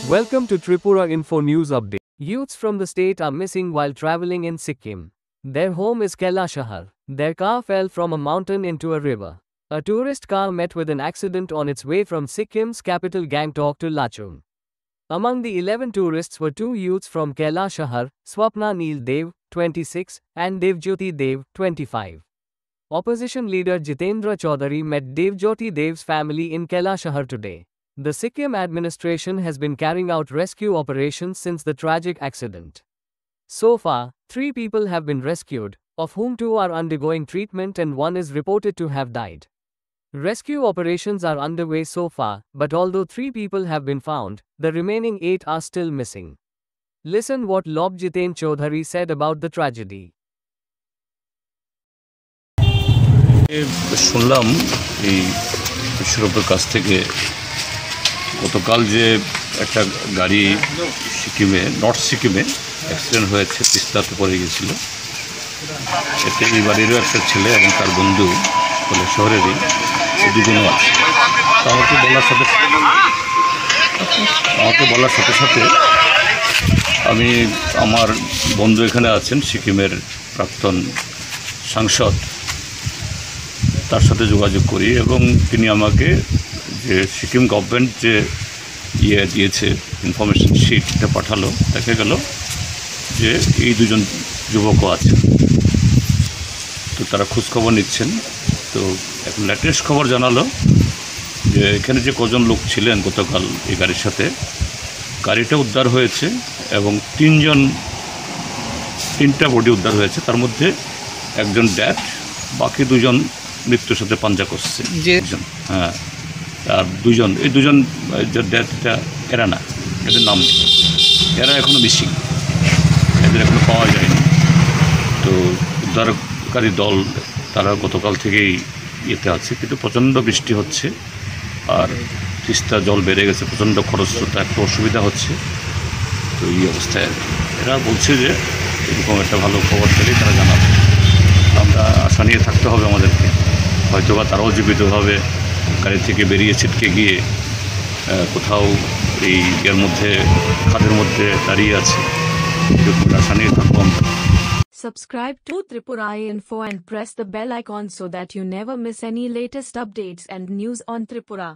Welcome to Tripura Info News Update. Youths from the state are missing while traveling in Sikkim. Their home is Kailashahar. Their car fell from a mountain into a river. A tourist car met with an accident on its way from Sikkim's capital Gangtok to Lachung. Among the 11 tourists were two youths from Kailashahar, Swapna Neel Dev, 26, and Devjyoti Dev, 25. Opposition leader Jitendra Chaudhary met Devjyoti Dev's family in Kailashahar today. The Sikkim administration has been carrying out rescue operations since the tragic accident. So far, 3 people have been rescued, of whom 2 are undergoing treatment and 1 is reported to have died. Rescue operations are underway so far, but although 3 people have been found, the remaining 8 are still missing. Listen what Lob Jiten Chaudhary said about the tragedy. শুনলাম এই বিশ্বরূপের কাছ থেকে গতকাল যে একটা গাড়ি সিকিমে north সিকিমে অ্যাক্সিডেন্ট হয়েছে, তিস্তাতে পড়ে গিয়েছিল। এতে এই বাড়িরও একটা ছেলে এবং তার বন্ধু বলে শহরেরই দুজনও আছে। তো আমাকে বলার সাথে সাথে আমি আমার বন্ধু এখানে আছেন সিকিমের প্রাক্তন সাংসদ, তার সাথে যোগাযোগ করি এবং তিনি আমাকে যে সিকিম গভর্নমেন্ট যে দিয়েছে ইনফরমেশন শিট এটা পাঠালো। দেখা গেল যে এই দুজন যুবকও আছেন, তো তারা খোঁজখবর নিচ্ছেন। তো এখন লেটেস্ট খবর জানালো যে এখানে যে কজন লোক ছিলেন গতকাল এই গাড়ির সাথে, গাড়িটা উদ্ধার হয়েছে এবং 3টা বডি উদ্ধার হয়েছে। তার মধ্যে একজন ড্যাড, বাকি 2জন মৃত্যুর সাথে পাঞ্জা করছে। হ্যাঁ, আর এই দুজন ডেথটা এরা না, এদের নাম নেই, এরা এখনও মিসিং, এদের এখনও পাওয়া যায়নি। তো উদ্ধারকারী দল তারা গতকাল থেকেই ইয়েতে আছে, কিন্তু প্রচণ্ড বৃষ্টি হচ্ছে আর তিস্তা জল বেড়ে গেছে, প্রচণ্ড খরস্রোতা, একটু অসুবিধা হচ্ছে। তো এই অবস্থায় এরা বলছে যে এরকম একটা ভালো খবর পেলেই তারা জানাবে। আমরা আশা নিয়ে থাকতে হবে আমাদেরকে, হয়তোবা তারাও জীবিতভাবে গাড়ি থেকে বেরিয়ে ছিটকে গিয়ে কোথাও এই এর মধ্যে খাদের মধ্যে দাঁড়িয়ে আছে, এরকম আশা নিয়ে থাকবো আমরা। Subscribe to Tripura Info and press the bell icon so that you never miss any latest updates and news on Tripura.